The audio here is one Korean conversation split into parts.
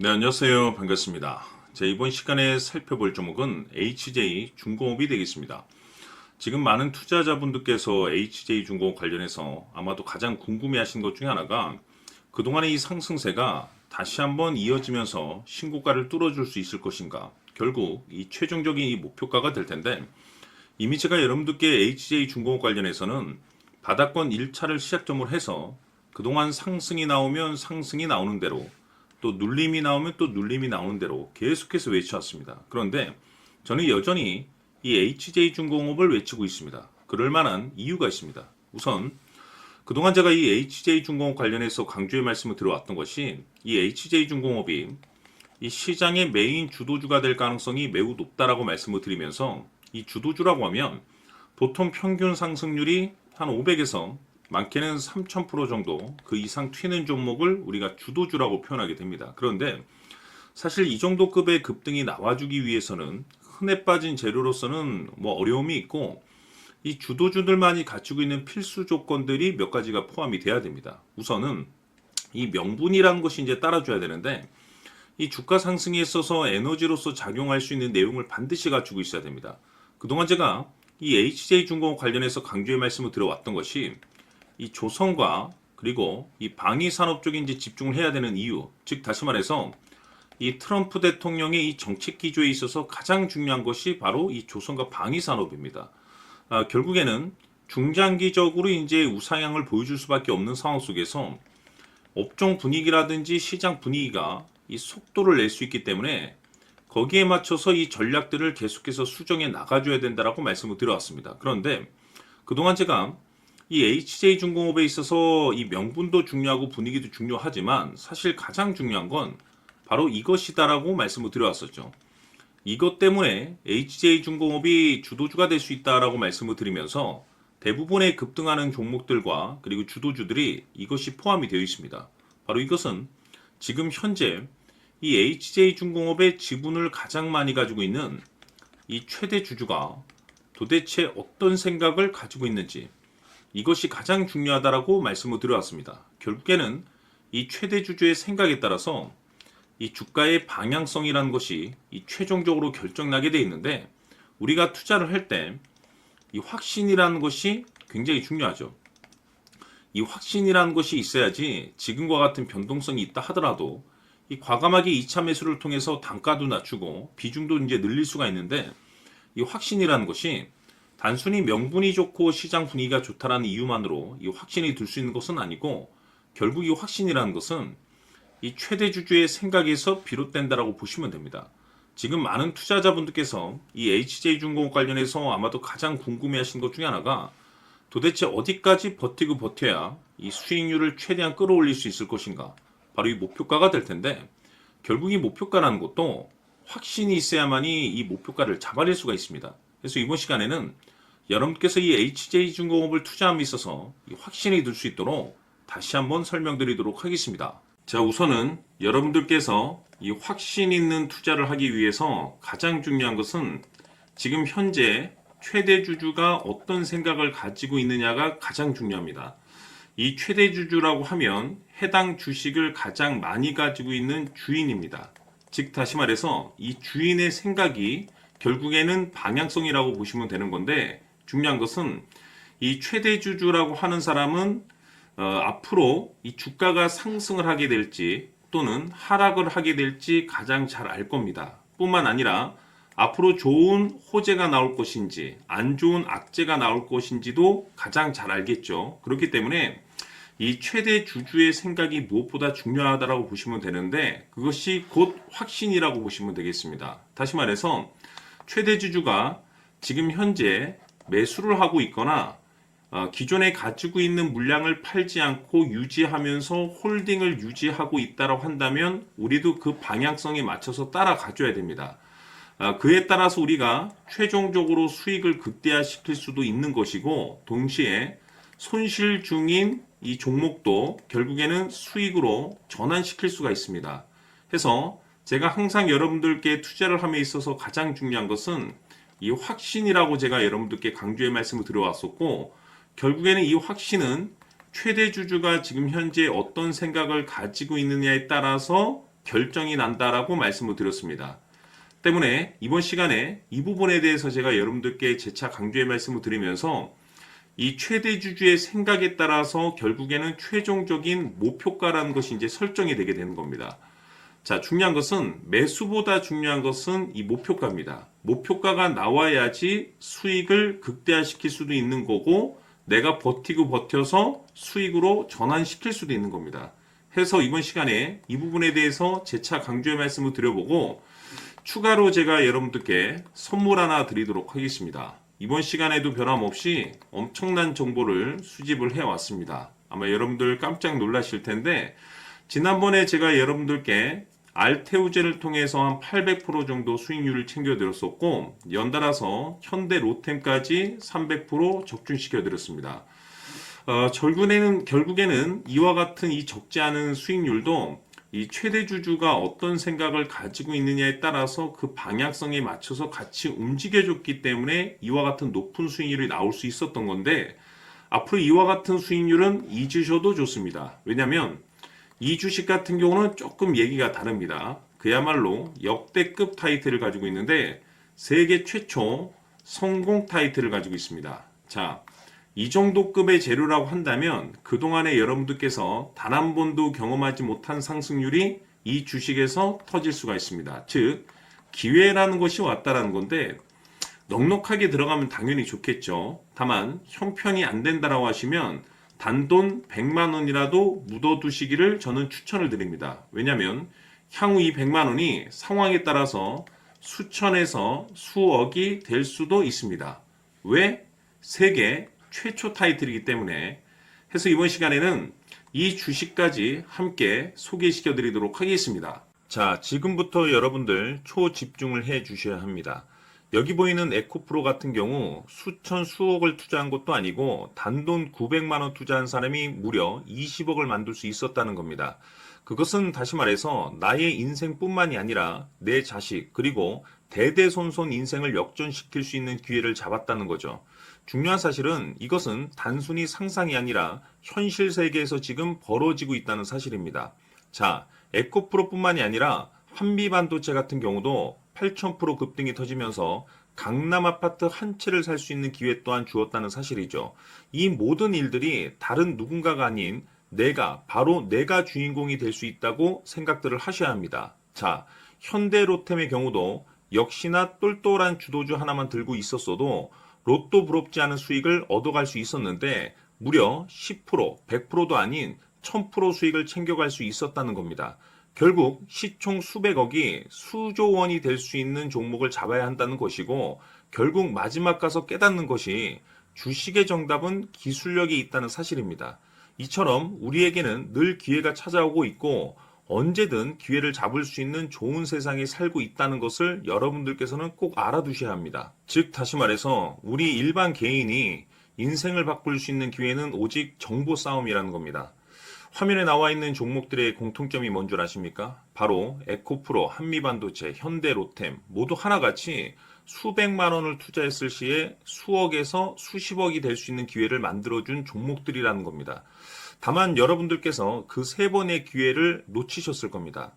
네, 안녕하세요. 반갑습니다. 이번 시간에 살펴볼 종목은 HJ 중공업이 되겠습니다. 지금 많은 투자자분들께서 HJ 중공업 관련해서 아마도 가장 궁금해하신 것 중에 하나가 그동안의 이 상승세가 다시 한번 이어지면서 신고가를 뚫어줄 수 있을 것인가, 결국 이 최종적인 이 목표가가 될 텐데, 이미 제가 여러분들께 HJ 중공업 관련해서는 바닥권 1차를 시작점으로 해서 그동안 상승이 나오면 상승이 나오는 대로, 또 눌림이 나오면 또 눌림이 나오는 대로 계속해서 외쳐왔습니다. 그런데 저는 여전히 이 HJ중공업을 외치고 있습니다. 그럴 만한 이유가 있습니다. 우선 그동안 제가 이 HJ중공업 관련해서 강조의 말씀을 드려왔던 것이, 이 HJ중공업이 이 시장의 메인 주도주가 될 가능성이 매우 높다라고 말씀을 드리면서, 이 주도주라고 하면 보통 평균 상승률이 한 500에서 많게는 3000% 정도 그 이상 튀는 종목을 우리가 주도주라고 표현하게 됩니다. 그런데 사실 이 정도 급의 급등이 나와주기 위해서는 흔해 빠진 재료로서는 어려움이 있고, 이 주도주들만이 갖추고 있는 필수 조건들이 몇 가지가 포함이 돼야 됩니다. 우선은 이 명분이라는 것이 이제 따라줘야 되는데, 이 주가 상승에 있어서 에너지로서 작용할 수 있는 내용을 반드시 갖추고 있어야 됩니다. 그동안 제가 이 HJ중공업 관련해서 강조의 말씀을 드려왔던 것이, 이 조선과 그리고 이 방위 산업 쪽에 이제 집중을 해야 되는 이유, 즉 다시 말해서 이 트럼프 대통령의 이 정책 기조에 있어서 가장 중요한 것이 바로 이 조선과 방위 산업입니다. 결국에는 중장기적으로 이제 우상향을 보여줄 수밖에 없는 상황 속에서 업종 분위기라든지 시장 분위기가 이 속도를 낼 수 있기 때문에 거기에 맞춰서 이 전략들을 계속해서 수정해 나가줘야 된다라고 말씀을 드려왔습니다. 그런데 그동안 제가 이 HJ중공업에 있어서 이 명분도 중요하고 분위기도 중요하지만 사실 가장 중요한 건 바로 이것이다라고 말씀을 드려왔었죠. 이것 때문에 HJ중공업이 주도주가 될 수 있다라고 말씀을 드리면서 대부분의 급등하는 종목들과 그리고 주도주들이 이것이 포함이 되어 있습니다. 바로 이것은 지금 현재 이 HJ중공업의 지분을 가장 많이 가지고 있는 이 최대 주주가 도대체 어떤 생각을 가지고 있는지, 이것이 가장 중요하다라고 말씀을 드려왔습니다. 결국에는 이 최대 주주의 생각에 따라서 이 주가의 방향성이라는 것이 이 최종적으로 결정나게 되어 있는데, 우리가 투자를 할 때 이 확신이라는 것이 굉장히 중요하죠. 이 확신이라는 것이 있어야지 지금과 같은 변동성이 있다 하더라도 이 과감하게 2차 매수를 통해서 단가도 낮추고 비중도 이제 늘릴 수가 있는데, 이 확신이라는 것이 단순히 명분이 좋고 시장 분위기가 좋다라는 이유만으로 이 확신이 들 수 있는 것은 아니고, 결국 이 확신이라는 것은 이 최대 주주의 생각에서 비롯된다라고 보시면 됩니다. 지금 많은 투자자분들께서 이 HJ중공업 관련해서 아마도 가장 궁금해하신 것 중에 하나가, 도대체 어디까지 버티고 버텨야 이 수익률을 최대한 끌어올릴 수 있을 것인가, 바로 이 목표가가 될 텐데, 결국 이 목표가라는 것도 확신이 있어야만이 이 목표가를 잡아낼 수가 있습니다. 그래서 이번 시간에는 여러분께서 이 HJ중공업을 투자함에 있어서 이 확신이 들 수 있도록 다시 한번 설명드리도록 하겠습니다. 자, 우선은 여러분들께서 이 확신 있는 투자를 하기 위해서 가장 중요한 것은 지금 현재 최대 주주가 어떤 생각을 가지고 있느냐가 가장 중요합니다. 이 최대 주주라고 하면 해당 주식을 가장 많이 가지고 있는 주인입니다. 즉 다시 말해서 이 주인의 생각이 결국에는 방향성이라고 보시면 되는 건데, 중요한 것은 이 최대 주주라고 하는 사람은 앞으로 이 주가가 상승을 하게 될지 또는 하락을 하게 될지 가장 잘 알 겁니다. 뿐만 아니라 앞으로 좋은 호재가 나올 것인지 안 좋은 악재가 나올 것인지도 가장 잘 알겠죠. 그렇기 때문에 이 최대 주주의 생각이 무엇보다 중요하다고 보시면 되는데, 그것이 곧 확신이라고 보시면 되겠습니다. 다시 말해서 최대 주주가 지금 현재 매수를 하고 있거나 기존에 가지고 있는 물량을 팔지 않고 유지하면서 홀딩을 유지하고 있다고 한다면 우리도 그 방향성에 맞춰서 따라가줘야 됩니다. 그에 따라서 우리가 최종적으로 수익을 극대화시킬 수도 있는 것이고, 동시에 손실 중인 이 종목도 결국에는 수익으로 전환시킬 수가 있습니다. 해서 제가 항상 여러분들께 투자를 함에 있어서 가장 중요한 것은 이 확신이라고 제가 여러분들께 강조의 말씀을 드려왔었고, 결국에는 이 확신은 최대 주주가 지금 현재 어떤 생각을 가지고 있느냐에 따라서 결정이 난다라고 말씀을 드렸습니다. 때문에 이번 시간에 이 부분에 대해서 제가 여러분들께 재차 강조의 말씀을 드리면서 이 최대주주의 생각에 따라서 결국에는 최종적인 목표가라는 것이 이제 설정이 되게 되는 겁니다. 자, 중요한 것은 매수보다 중요한 것은 이 목표가입니다. 목표가가 나와야지 수익을 극대화시킬 수도 있는 거고 내가 버티고 버텨서 수익으로 전환시킬 수도 있는 겁니다. 해서 이번 시간에 이 부분에 대해서 재차 강조의 말씀을 드려보고 추가로 제가 여러분들께 선물 하나 드리도록 하겠습니다. 이번 시간에도 변함없이 엄청난 정보를 수집을 해왔습니다. 아마 여러분들 깜짝 놀라실 텐데 지난번에 제가 여러분들께 알테우제를 통해서 한 800% 정도 수익률을 챙겨드렸었고 연달아서 현대 로템까지 300% 적중시켜드렸습니다. 결국에는 이와 같은 이 적지 않은 수익률도 이 최대주주가 어떤 생각을 가지고 있느냐에 따라서 그 방향성에 맞춰서 같이 움직여줬기 때문에 이와 같은 높은 수익률이 나올 수 있었던 건데 앞으로 이와 같은 수익률은 잊으셔도 좋습니다. 왜냐하면 이 주식 같은 경우는 조금 얘기가 다릅니다. 그야말로 역대급 타이틀을 가지고 있는데 세계 최초 성공 타이틀을 가지고 있습니다. 자, 이 정도 급의 재료라고 한다면 그동안에 여러분들께서 단 한 번도 경험하지 못한 상승률이 이 주식에서 터질 수가 있습니다. 즉 기회라는 것이 왔다라는 건데 넉넉하게 들어가면 당연히 좋겠죠. 다만 형편이 안 된다라고 하시면 단돈 100만 원이라도 묻어두시기를 저는 추천을 드립니다. 왜냐하면 향후 이 100만 원이 상황에 따라서 수천에서 수억이 될 수도 있습니다. 왜? 세계 최초 타이틀이기 때문에. 해서 이번 시간에는 이 주식까지 함께 소개시켜 드리도록 하겠습니다. 자, 지금부터 여러분들 초집중을 해 주셔야 합니다. 여기 보이는 에코프로 같은 경우 수천 수억을 투자한 것도 아니고 단돈 900만 원 투자한 사람이 무려 20억을 만들 수 있었다는 겁니다. 그것은 다시 말해서 나의 인생뿐만이 아니라 내 자식 그리고 대대손손 인생을 역전시킬 수 있는 기회를 잡았다는 거죠. 중요한 사실은 이것은 단순히 상상이 아니라 현실 세계에서 지금 벌어지고 있다는 사실입니다. 자, 에코프로뿐만이 아니라 한미반도체 같은 경우도 8,000% 급등이 터지면서 강남 아파트 한 채를 살 수 있는 기회 또한 주었다는 사실이죠. 이 모든 일들이 다른 누군가가 아닌 바로 내가 주인공이 될 수 있다고 생각들을 하셔야 합니다. 자, 현대로템의 경우도 역시나 똘똘한 주도주 하나만 들고 있었어도 로또 부럽지 않은 수익을 얻어갈 수 있었는데 무려 10%, 100%도 아닌 1000% 수익을 챙겨갈 수 있었다는 겁니다. 결국 시총 수백억이 수조 원이 될 수 있는 종목을 잡아야 한다는 것이고 결국 마지막 가서 깨닫는 것이 주식의 정답은 기술력이 있다는 사실입니다. 이처럼 우리에게는 늘 기회가 찾아오고 있고 언제든 기회를 잡을 수 있는 좋은 세상에 살고 있다는 것을 여러분들께서는 꼭 알아두셔야 합니다. 즉 다시 말해서 우리 일반 개인이 인생을 바꿀 수 있는 기회는 오직 정보 싸움이라는 겁니다. 화면에 나와 있는 종목들의 공통점이 뭔 줄 아십니까? 바로 에코프로, 한미반도체, 현대로템 모두 하나같이 수백만 원을 투자했을 시에 수억에서 수십억이 될 수 있는 기회를 만들어준 종목들이라는 겁니다. 다만 여러분들께서 그 세 번의 기회를 놓치셨을 겁니다.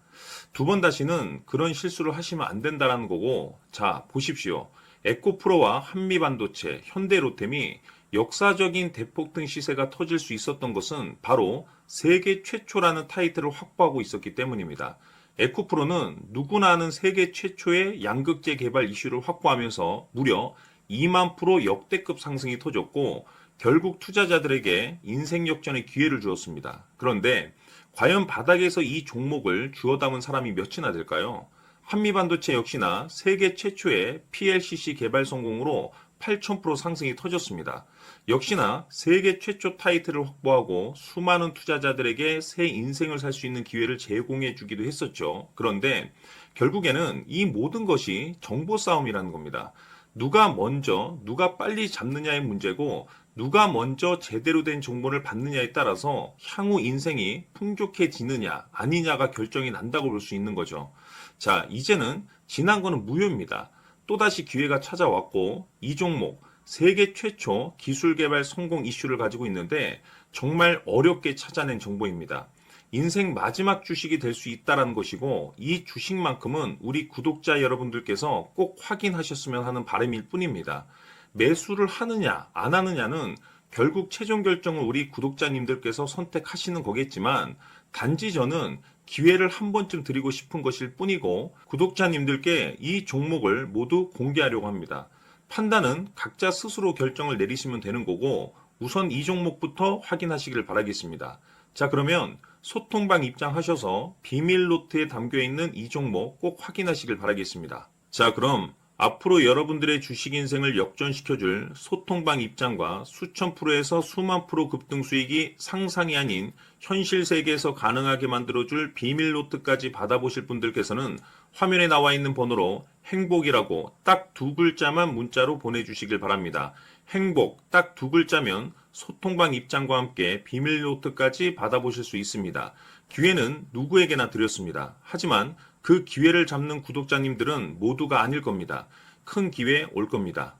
두 번 다시는 그런 실수를 하시면 안 된다는 거고, 자 보십시오. 에코프로와 한미반도체, 현대로템이 역사적인 대폭등 시세가 터질 수 있었던 것은 바로 세계 최초라는 타이틀을 확보하고 있었기 때문입니다. 에코프로는 누구나 아는 세계 최초의 양극재 개발 이슈를 확보하면서 무려 2만 프로 역대급 상승이 터졌고 결국 투자자들에게 인생 역전의 기회를 주었습니다. 그런데 과연 바닥에서 이 종목을 주워 담은 사람이 몇이나 될까요? 한미반도체 역시나 세계 최초의 PLCC 개발 성공으로 8,000% 상승이 터졌습니다. 역시나 세계 최초 타이틀을 확보하고 수많은 투자자들에게 새 인생을 살 수 있는 기회를 제공해 주기도 했었죠. 그런데 결국에는 이 모든 것이 정보 싸움이라는 겁니다. 누가 빨리 잡느냐의 문제고 누가 먼저 제대로 된 정보를 받느냐에 따라서 향후 인생이 풍족해지느냐 아니냐가 결정이 난다고 볼 수 있는 거죠. 자, 이제는 지난 거는 무효입니다. 또다시 기회가 찾아왔고 이 종목 세계 최초 기술 개발 성공 이슈를 가지고 있는데 정말 어렵게 찾아낸 정보입니다. 인생 마지막 주식이 될 수 있다라는 것이고 이 주식만큼은 우리 구독자 여러분들께서 꼭 확인하셨으면 하는 바람일 뿐입니다. 매수를 하느냐 안 하느냐는 결국 최종 결정을 우리 구독자님들께서 선택하시는 거겠지만 단지 저는 기회를 한 번쯤 드리고 싶은 것일 뿐이고 구독자님들께 이 종목을 모두 공개하려고 합니다. 판단은 각자 스스로 결정을 내리시면 되는 거고 우선 이 종목부터 확인하시길 바라겠습니다. 자, 그러면 소통방 입장하셔서 비밀 노트에 담겨 있는 이 종목 꼭 확인하시길 바라겠습니다. 자, 그럼 앞으로 여러분들의 주식 인생을 역전시켜줄 소통방 입장과 수천 프로에서 수만 프로 급등 수익이 상상이 아닌 현실 세계에서 가능하게 만들어줄 비밀 노트까지 받아보실 분들께서는 화면에 나와 있는 번호로 행복이라고 딱 두 글자만 문자로 보내주시길 바랍니다. 행복 딱 두 글자면 소통방 입장과 함께 비밀 노트까지 받아보실 수 있습니다. 기회는 누구에게나 드렸습니다. 하지만 그 기회를 잡는 구독자님들은 모두가 아닐 겁니다. 큰 기회 올 겁니다.